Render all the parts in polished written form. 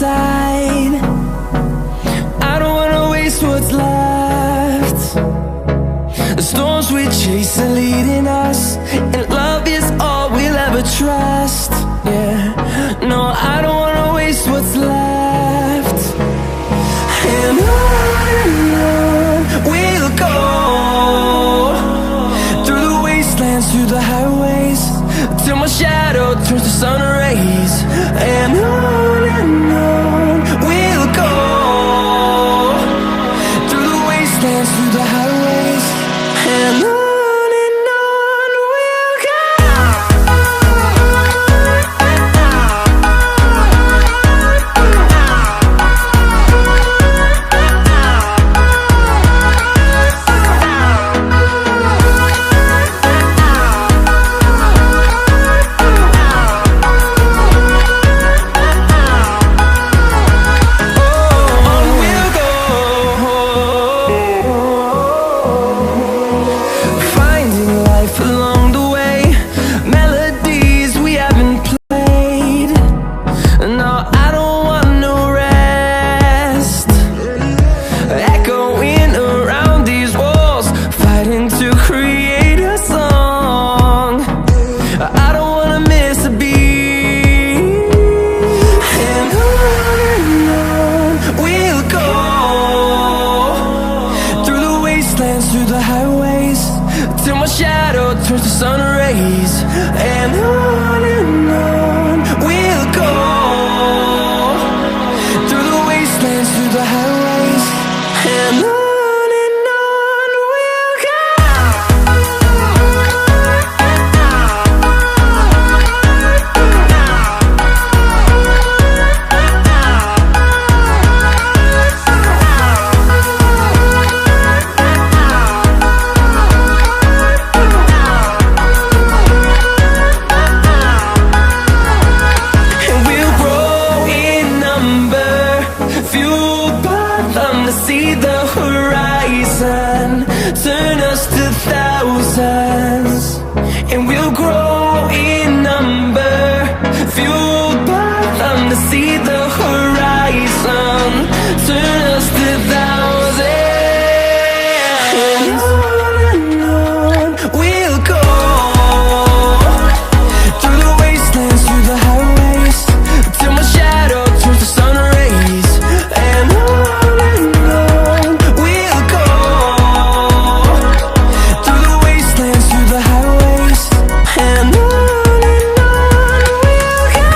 side. I don't wanna waste what's left. The storms we chase are leading us, and love is all we'll ever trust. Yeah, no, I don't wanna waste what's left. And on we'll go, through the wastelands, through the highways, till my shadow turns to sun rays. And on we'll go, through the wastelands, through the highways, and on we'll go. Finding life along the way, melodies we haven't played. No, I don't want no rest. Echoing around these walls, fighting to create a song. I don't wanna miss a beat. And on we'll go, through the wastelands, through the highways, till my shadow turns to sun rays. And on we'll go, through the wastelands, through the highways, and on we'll go. And we'll grow in number, fueled by them to see the horizon, turn us to thousands. And we'll grow in number, fueled by them to see the horizon, turn us to thousands. And on we'll go, through the wastelands, through the highways, till my shadow turns to sun rays. And on we'll go, through the wastelands, through the highways, and on we'll go.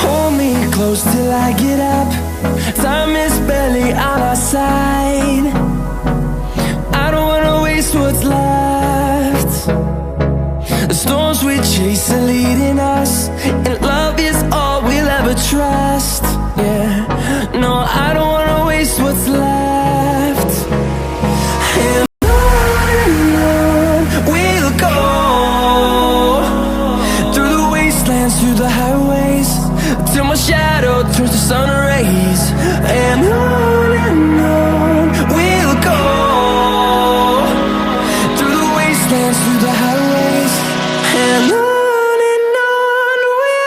Hold me close till I get up. Time is barely on our side. I don't wanna waste what's left. The storms we chase are leading us, and love is all we'll ever trust. Yeah, no, I don't wanna waste what's left. And on we'll go, through the wastelands, through the highways, till my shadow turns to sun rays. And on we'll go, through the wastelands, through the highways, and on we'll go.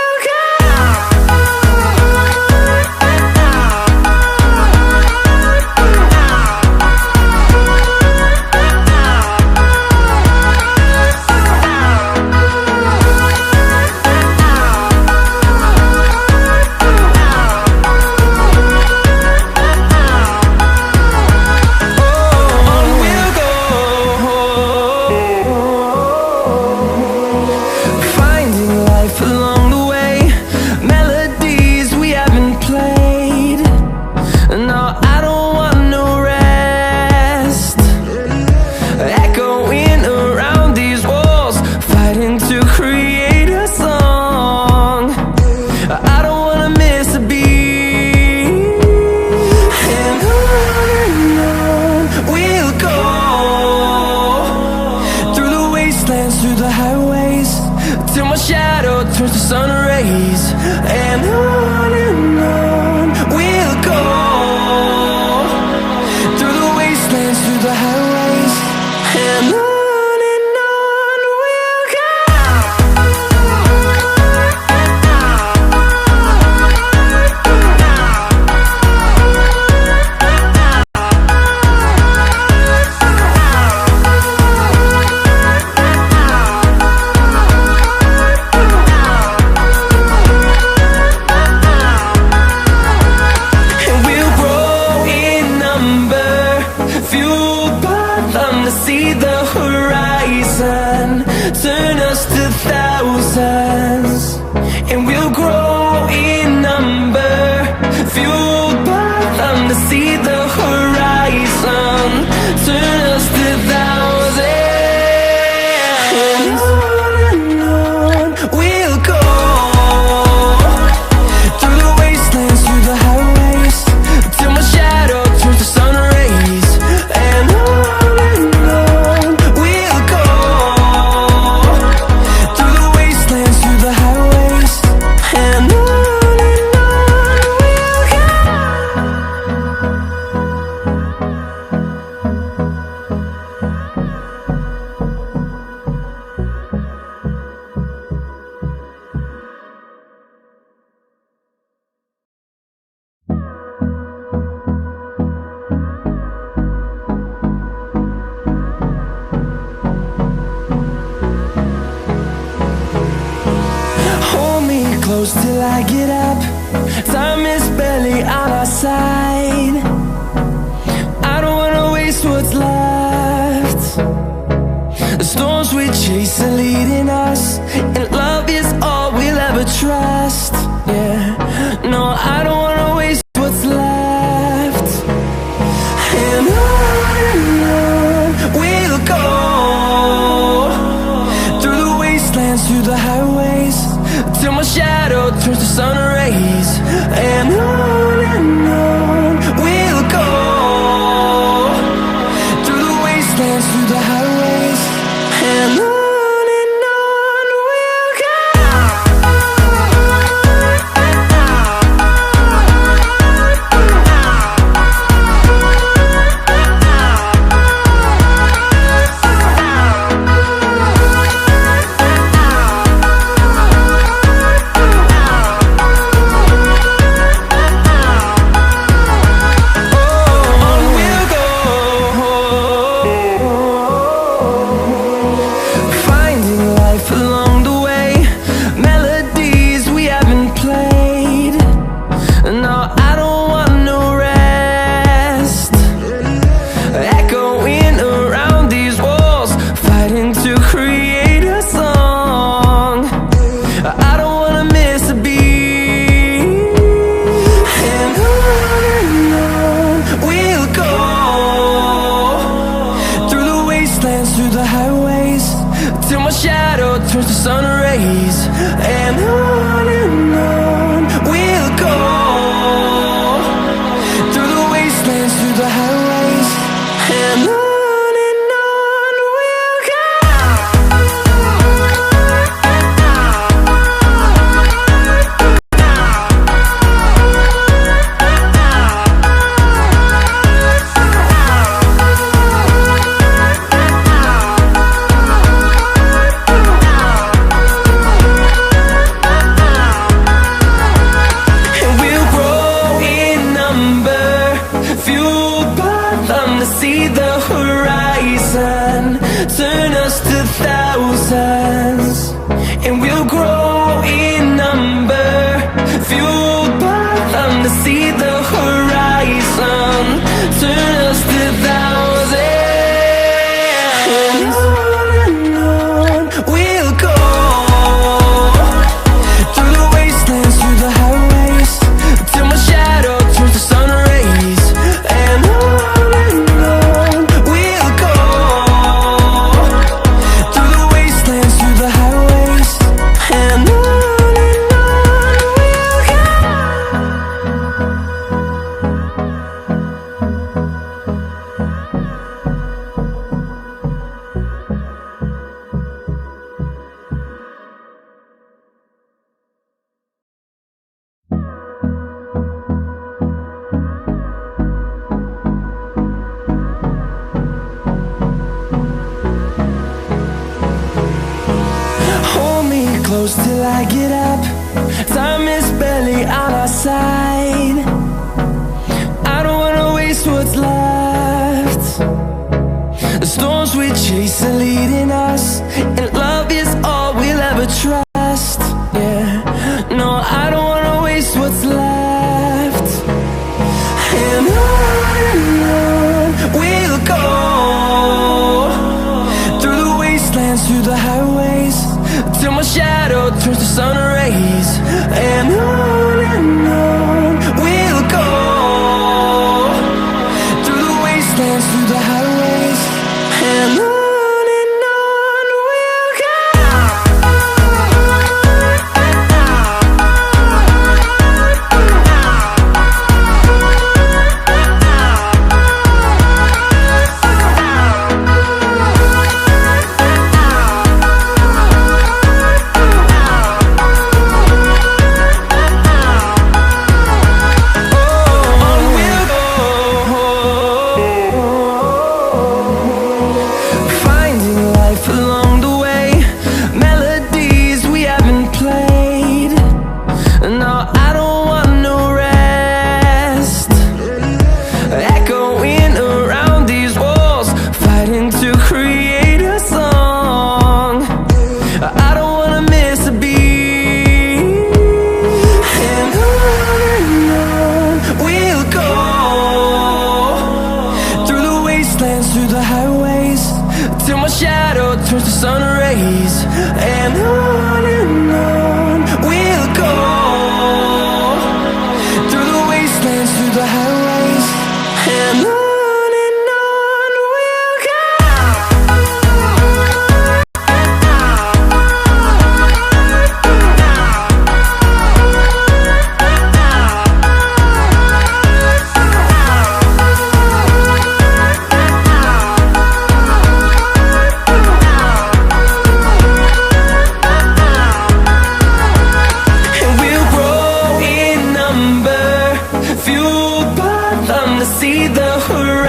turn us to thousands, and we'll grow in number, fueled by them to see the horizon, turn us to thousands. And on we'll go, through the wastelands, through the highways, till my shadow turns to sun rays. And on we'll go, through the wastelands, through the highways. And on we'll go. Hold me close till I get up. Time is barely on our side. I don't wanna waste what's left. The storms we chase are leading us, and love is all we'll ever trust. Yeah, no, I don't wanna waste what's left. And on we'll go, through the wastelands, through the highways, till my shadow turns to sun rays. And on we'll go, through the wastelands, through the highways. And on we'll go. Finding life along the way, melodies we haven't played. No, I don't want no rest. Echoing around these walls, fighting to create a song. I don't wanna miss a beat. And on we'll go, through the wastelands, through the highways, till my shadow turns to sun rays. And on we'll go, through the wastelands, through the highways. And on we'll go. And we'll grow in number, fueled by them to see the horizon, turn us to thousands. And we'll grow in number, fueled by them to see the horizon, turn us to thousands. And on we'll go, through the wastelands, through the highways, till my shadow turns to sun rays. And on we'll go, through the wastelands, through the highways. And on we'll go. Hold me close till I get up. Time is barely on our side. I don't wanna waste what's left. The storms we chase are leading us, and love is all we'll ever trust. Yeah, no, I don't wanna waste what's left. And on we'll go, through the wastelands, through the highways. and on we'll go. Along the way, melodies we haven't played. No, I don't want no rest. Echoing around these walls, fighting to create a song. I don't wanna miss a beat. And on we'll go, through the wastelands, through the highways, till my shadow turns to sun rays. And on we'll go, through the wastelands, through the highways, and on we'll go. Fueled by them to see the horizon.